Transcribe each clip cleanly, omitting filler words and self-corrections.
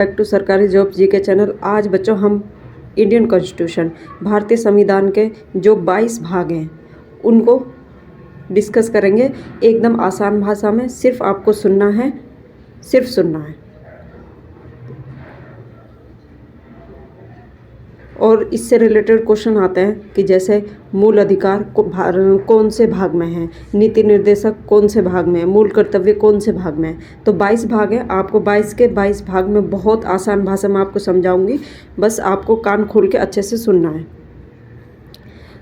Back to सरकारी job GK channel. आज बच्चों हम इंडियन कॉन्स्टिट्यूशन भारतीय संविधान के जो 22 भाग हैं उनको डिस्कस करेंगे एकदम आसान भाषा में। सिर्फ आपको सुनना है, सिर्फ सुनना है। और इससे रिलेटेड क्वेश्चन आते हैं कि जैसे मूल अधिकार कौन से भाग में है, नीति निर्देशक कौन से भाग में है, मूल कर्तव्य कौन से भाग में है। तो 22 भाग हैं। आपको 22 के 22 भाग में बहुत आसान भाषा में आपको समझाऊंगी, बस आपको कान खोल के अच्छे से सुनना है।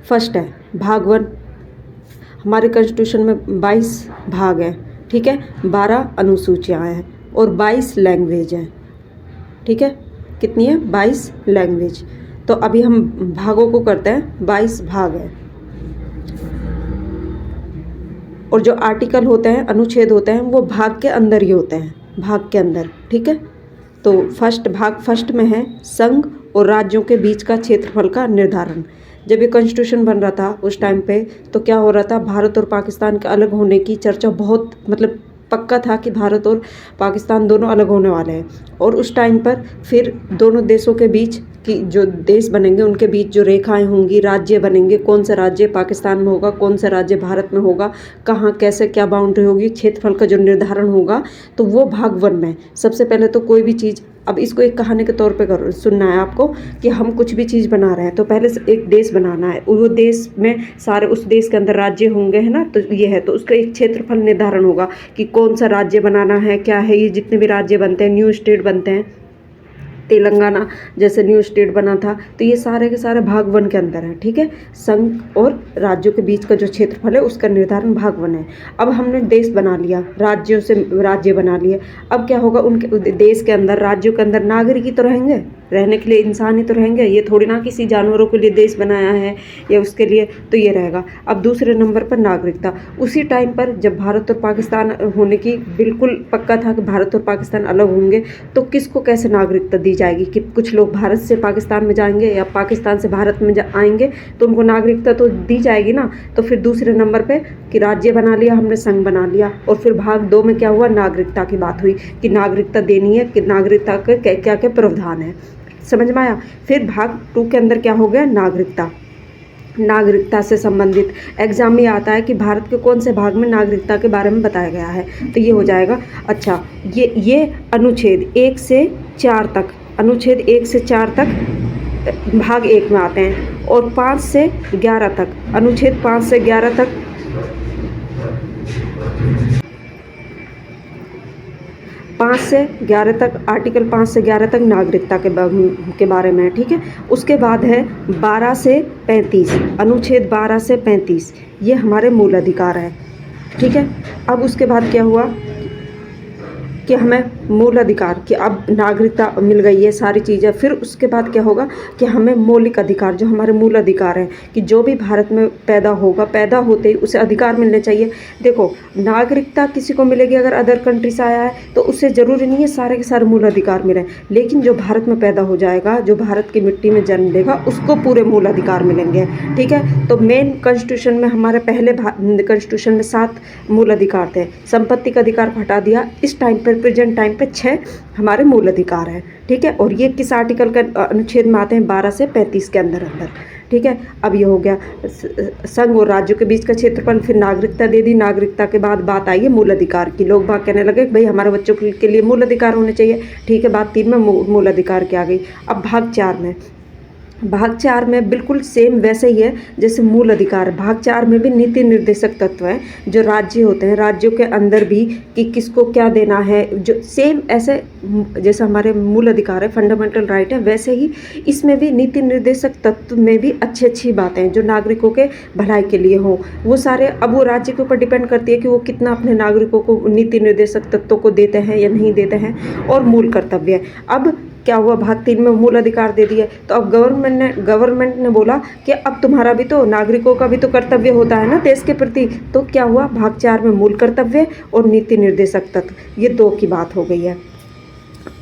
फर्स्ट है भाग 1। हमारे कॉन्स्टिट्यूशन में 22 भाग हैं, ठीक है। 12 अनुसूचियाँ हैं और 22 लैंग्वेज हैं, ठीक है। कितनी है? 22 लैंग्वेज। तो अभी हम भागों को करते हैं। 22 भाग हैं और जो आर्टिकल होते हैं, अनुच्छेद होते हैं, वो भाग के अंदर ही होते हैं, भाग के अंदर, ठीक है। तो फर्स्ट में है संघ और राज्यों के बीच का क्षेत्रफल का निर्धारण। जब ये कॉन्स्टिट्यूशन बन रहा था उस टाइम पे तो क्या हो रहा था, भारत और पाकिस्तान के अलग होने की चर्चा बहुत पक्का था कि भारत और पाकिस्तान दोनों अलग होने वाले हैं। और उस टाइम पर फिर दोनों देशों के बीच की जो देश बनेंगे उनके बीच जो रेखाएं होंगी, राज्य बनेंगे, कौन सा राज्य पाकिस्तान में होगा, कौन सा राज्य भारत में होगा, कहाँ कैसे क्या बाउंड्री होगी, क्षेत्रफल का जो निर्धारण होगा, तो वो भाग 1 में। सबसे पहले तो कोई भी चीज़, अब इसको एक कहानी के तौर पे सुनना है आपको कि हम कुछ भी चीज़ बना रहे हैं तो पहले से एक देश बनाना है। वो देश में सारे उस देश के अंदर राज्य होंगे, है ना। तो ये है, तो उसका एक क्षेत्रफल निर्धारण होगा कि कौन सा राज्य बनाना है, क्या है। ये जितने भी राज्य बनते हैं, न्यू स्टेट बनते हैं, तेलंगाना जैसे न्यू स्टेट बना था, तो ये सारे के सारे भाग 1 के अंदर है, ठीक है। संघ और राज्यों के बीच का जो क्षेत्रफल है उसका निर्धारण भाग 1 है। अब हमने देश बना लिया, राज्यों से राज्य बना लिए। अब क्या होगा, उनके देश के अंदर, राज्यों के अंदर नागरिक ही तो रहेंगे, रहने के लिए इंसान ही तो रहेंगे। ये थोड़ी ना किसी जानवरों के लिए देश बनाया है या उसके लिए, तो ये रहेगा। अब दूसरे नंबर पर नागरिकता। उसी टाइम पर जब भारत और पाकिस्तान होने की बिल्कुल पक्का था कि भारत और पाकिस्तान अलग होंगे, तो किसको कैसे नागरिकता दी जाएगी कि कुछ लोग भारत से पाकिस्तान में जाएंगे या पाकिस्तान से भारत में आएंगे तो उनको नागरिकता तो दी जाएगी ना। तो फिर दूसरे नंबर पे कि राज्य बना लिया हमने, संघ बना लिया। और फिर भाग 2 में क्या हुआ, नागरिकता की बात हुई कि नागरिकता देनी है, कि नागरिकता के क्या क्या प्रावधान है। समझ में आया। फिर भाग 2 के अंदर क्या हो गया, नागरिकता से संबंधित एग्जाम में आता है कि भारत के कौन से भाग में नागरिकता के बारे में बताया गया है, तो ये हो जाएगा। अच्छा, ये अनुच्छेद 1 से 4 तक, अनुच्छेद 1 से 4 तक भाग 1 में आते हैं। और 5 से 11 तक, अनुच्छेद 5 से 11 तक, 5 से 11 तक, आर्टिकल 5 से 11 तक नागरिकता के बारे में है, ठीक है। उसके बाद है 12 से 35, अनुच्छेद 12 से 35, ये हमारे मूल अधिकार है, ठीक है। अब उसके बाद क्या हुआ कि हमें मूल अधिकार कि अब नागरिकता मिल गई है, सारी चीज़ें। फिर उसके बाद क्या होगा कि हमें मौलिक अधिकार, जो हमारे मूल अधिकार हैं, कि जो भी भारत में पैदा होगा, पैदा होते ही उसे अधिकार मिलने चाहिए। देखो, नागरिकता किसी को मिलेगी अगर अदर कंट्री से आया है, तो उससे ज़रूरी नहीं है सारे के सारे मूल अधिकार मिलें, लेकिन जो भारत में पैदा हो जाएगा, जो भारत की मिट्टी में जन्म लेगा, उसको पूरे मूल अधिकार मिलेंगे, ठीक है। तो मेन कॉन्स्टिट्यूशन में हमारे पहले कॉन्स्टिट्यूशन में 7 मूल अधिकार थे, संपत्ति का अधिकार हटा दिया। इस टाइम पर, प्रेजेंट टाइम पे 6 हमारे मूल अधिकार हैं, ठीक है। और ये किस आर्टिकल का अनुच्छेद में आते हैं, 12 से 35 के अंदर, ठीक है। अब ये हो गया संघ और राज्यों के बीच का क्षेत्रफल। फिर नागरिकता दे दी, नागरिकता के बाद बात आई है मूल अधिकार की। लोग बात कहने लगे भाई हमारे बच्चों के लिए मूल अधिकार होने चाहिए, ठीक है। बात 3 में मूल अधिकार की आ गई। अब भाग 4 में बिल्कुल सेम वैसे ही है जैसे मूल अधिकार। भाग 4 में भी नीति निर्देशक तत्व हैं, जो राज्य होते हैं, राज्यों के अंदर भी कि किसको क्या देना है, जो सेम ऐसे जैसे हमारे मूल अधिकार है, फंडामेंटल राइट है, वैसे ही इसमें भी नीति निर्देशक तत्व में भी अच्छी बातें हैं जो नागरिकों के भलाई के लिए हों। वो सारे अब वो राज्य के ऊपर डिपेंड करती है कि वो कितना अपने नागरिकों को नीति निर्देशक तत्वों को देते हैं या नहीं देते हैं। और मूल कर्तव्य, अब क्या हुआ, भाग 3 में मूल अधिकार दे दिए, तो अब गवर्नमेंट ने बोला कि अब तुम्हारा भी तो, नागरिकों का भी तो कर्तव्य होता है ना देश के प्रति। तो क्या हुआ, भाग 4 में मूल कर्तव्य और नीति निर्देशक तत्व, ये 2 की बात हो गई है।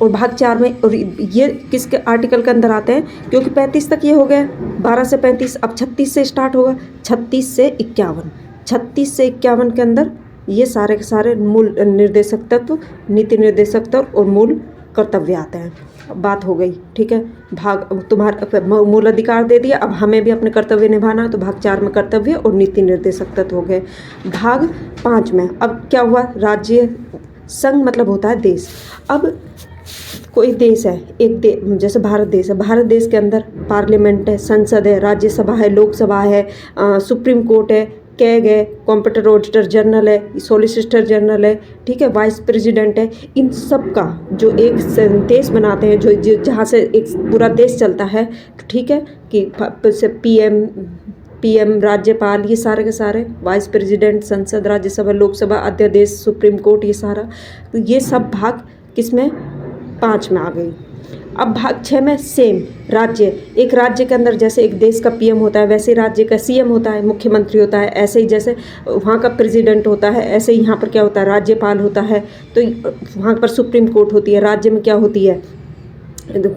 और भाग 4 में, और ये किसके आर्टिकल के अंदर आते हैं, क्योंकि 35 तक ये हो गया, 12 से 35, अब 36 से स्टार्ट होगा, 36 से 51 के अंदर ये सारे के सारे मूल निर्देशक तत्व, नीति निर्देशक तत्व और मूल कर्तव्य आते हैं। बात हो गई, ठीक है। भाग तुम्हारा मूल अधिकार दे दिया, अब हमें भी अपने कर्तव्य निभाना है, तो भाग 4 में कर्तव्य और नीति निर्देशक तत्व हो गए। भाग 5 में अब क्या हुआ, राज्य संघ मतलब होता है देश। अब कोई देश है, जैसे भारत देश है, भारत देश के अंदर पार्लियामेंट है, संसद है, राज्यसभा है, लोकसभा है, सुप्रीम कोर्ट है, कैग है, कॉम्पिटेंट ऑडिटर जनरल है, सॉलिसिटर जनरल है, ठीक है, वाइस प्रेसिडेंट है। इन सब का जो एक देश बनाते हैं, जो जहाँ से एक पूरा देश चलता है, ठीक है, कि पीएम, राज्यपाल, ये सारे के सारे, वाइस प्रेसिडेंट, संसद, राज्यसभा, लोकसभा, अध्यादेश, सुप्रीम कोर्ट, ये सारा, तो ये सब भाग किसमें, 5 में आ गई। अब भाग 6 में सेम राज्य, एक राज्य के अंदर जैसे एक देश का पीएम होता है, वैसे ही राज्य का सीएम होता है, मुख्यमंत्री होता है, ऐसे ही जैसे वहाँ का प्रेसिडेंट होता है, ऐसे ही यहाँ पर क्या होता है, राज्यपाल होता है। तो वहाँ पर सुप्रीम कोर्ट होती है, राज्य में क्या होती है,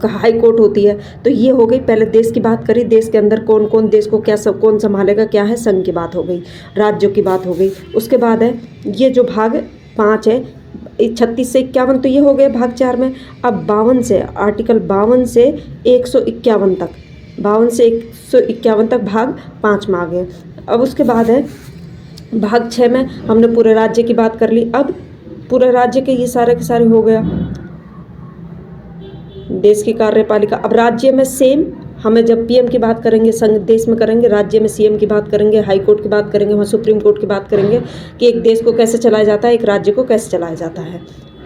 हाई कोर्ट होती है। तो ये हो गई, पहले देश की बात करी, देश के अंदर कौन कौन देश को क्या सब कौन संभालेगा, क्या है, संघ की बात हो गई, राज्यों की बात हो गई। उसके बाद है ये जो भाग 5 है, 36 से 51, तो ये हो गए भाग 4 में। अब 52 से आर्टिकल 52 से 151 तक, 52 से 151 तक भाग 5 में आ गए। अब उसके बाद है भाग 6 में हमने पूरे राज्य की बात कर ली। अब पूरे राज्य के ये सारे के सारे हो गया, देश की कार्यपालिका। अब राज्य में सेम, हमें जब पीएम की बात करेंगे संघ देश में करेंगे, राज्य में सीएम की बात करेंगे, हाई कोर्ट की बात करेंगे, वहाँ सुप्रीम कोर्ट की बात करेंगे कि एक देश को कैसे चलाया जाता है, एक राज्य को कैसे चलाया जाता है।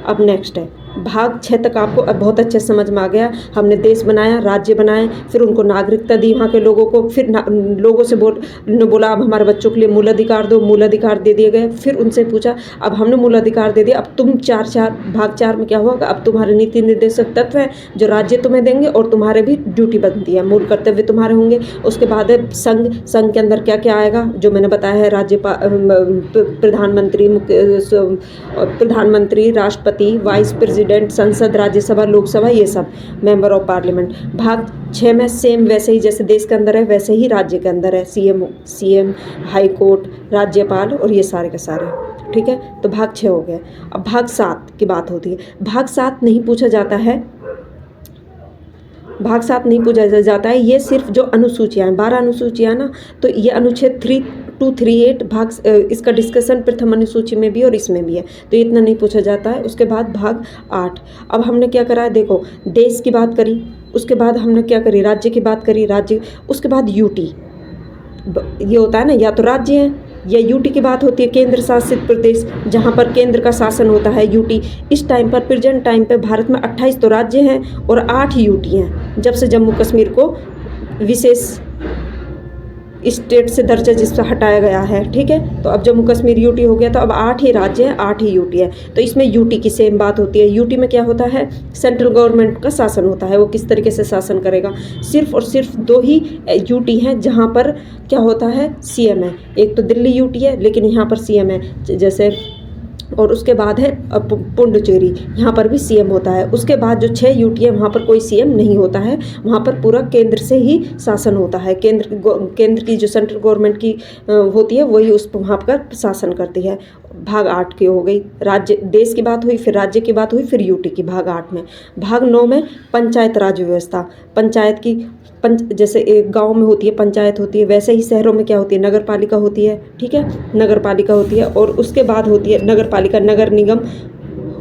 अब नेक्स्ट है भाग 6 तक आपको अब बहुत अच्छे समझ में आ गया। हमने देश बनाया, राज्य बनाए, फिर उनको नागरिकता दी वहाँ के लोगों को, फिर लोगों से बोला अब हमारे बच्चों के लिए मूल अधिकार दो, मूल अधिकार दे दिए गए। फिर उनसे पूछा अब हमने मूल अधिकार दे दिया, अब तुम भाग 4 में क्या होगा, अब तुम्हारे नीति निर्देशक तत्व हैं जो राज्य तुम्हें देंगे और तुम्हारे भी ड्यूटी बनती है, मूल कर्तव्य तुम्हारे होंगे। उसके बाद है संघ के अंदर क्या क्या आएगा, जो मैंने बताया है, प्रधानमंत्री, राष्ट्रपति, वाइस प्रेसिडेंट, संसद, राज्यसभा, लोकसभा, ये सब मेंबर ऑफ पार्लियामेंट। भाग 6 में सेम वैसे ही जैसे देश के अंदर है वैसे ही राज्य के अंदर है, सीएम, हाई कोर्ट, राज्यपाल और ये सारे के सारे, ठीक है। तो भाग 6 हो गए। अब भाग 7 की बात होती है। भाग 7 नहीं पूछा जाता है, भाग 7 नहीं पूछा जाता है, ये सिर्फ जो अनुसूचियाँ हैं, 12 अनुसूचियाँ ना, तो ये अनुच्छेद 3238 भाग, इसका डिस्कशन प्रथम अनुसूची में भी और इसमें भी है, तो इतना नहीं पूछा जाता है। उसके बाद भाग 8, अब हमने क्या करा है, देखो देश की बात करी, उसके बाद हमने क्या करी, राज्य की बात करी, राज्य, उसके बाद यूटी, ये होता है ना, या तो राज्य है या यूटी की बात होती है, केंद्र शासित प्रदेश, जहाँ पर केंद्र का शासन होता है, यूटी। इस टाइम पर, प्रेजेंट टाइम पे भारत में 28 तो राज्य हैं और 8 यूटी हैं, जब से जम्मू कश्मीर को विशेष स्टेट से दर्जा जिस पर हटाया गया है, ठीक है। तो अब जम्मू कश्मीर यूटी हो गया, तो अब 8 ही राज्य हैं, 8 ही यूटी है। तो इसमें यूटी की सेम बात होती है। यूटी में क्या होता है, सेंट्रल गवर्नमेंट का शासन होता है, वो किस तरीके से शासन करेगा। सिर्फ और सिर्फ 2 ही यूटी हैं जहाँ पर क्या होता है, सीएम है। एक तो दिल्ली यूटी है, लेकिन यहाँ पर सीएम है, जैसे, और उसके बाद है पुडुचेरी, यहाँ पर भी सीएम होता है। उसके बाद जो 6 यूटी है वहाँ पर कोई सीएम नहीं होता है, वहाँ पर पूरा केंद्र से ही शासन होता है। केंद्र की जो सेंट्रल गवर्नमेंट की होती है वही उस वहाँ पर शासन करती है। भाग 8 की हो गई, राज्य देश की बात हुई, फिर राज्य की बात हुई, फिर यूटी की भाग 8 में। भाग 9 में पंचायत राज व्यवस्था, पंचायत की जैसे एक गांव में होती है पंचायत होती है, वैसे ही शहरों में क्या होती है, नगर पालिका होती है, ठीक है, नगर पालिका होती है। और उसके बाद होती है नगर पालिका, नगर निगम,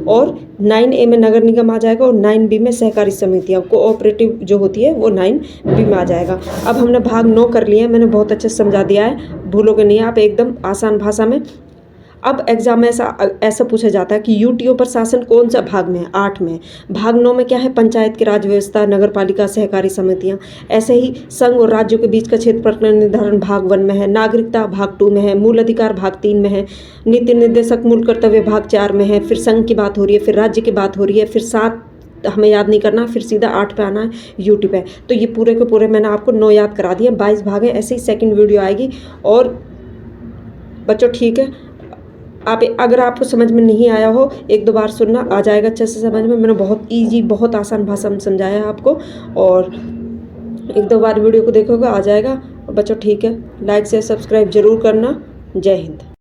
और 9A में नगर निगम आ जाएगा, और 9B में सहकारी समितियाँ, कोऑपरेटिव जो होती है वो 9B में आ जाएगा। अब हमने भाग 9 कर लिया है, मैंने बहुत अच्छे से समझा दिया है, भूलोगे नहीं आप, एकदम आसान भाषा में। अब एग्जाम में ऐसा पूछा जाता है कि यूटीओ पर शासन कौन सा भाग में है, 8 में। भाग 9 में क्या है, पंचायत की राज व्यवस्था, नगर पालिका, सहकारी समितियाँ। ऐसे ही संघ और राज्यों के बीच का क्षेत्रफल निर्धारण भाग 1 में है, नागरिकता भाग 2 में है, मूल अधिकार भाग 3 में है, नीति निर्देशक मूल कर्तव्य भाग 4 में है, फिर संघ की बात हो रही है, फिर राज्य की बात हो रही है, फिर 7 हमें याद नहीं करना, फिर सीधा 8 पे आना है, यूटी पे। तो ये पूरे के पूरे मैंने आपको 9 याद करा दिए, 22 भाग हैं। ऐसे ही सेकंड वीडियो आएगी। और बच्चों ठीक है, आप अगर आपको समझ में नहीं आया हो, 1-2 बार सुनना, आ जाएगा अच्छे से समझ में। मैंने बहुत ईजी, बहुत आसान भाषा में समझाया है आपको, और 1-2 बार वीडियो को देखोगे आ जाएगा। बच्चों ठीक है, लाइक शेयर सब्सक्राइब जरूर करना। जय हिंद।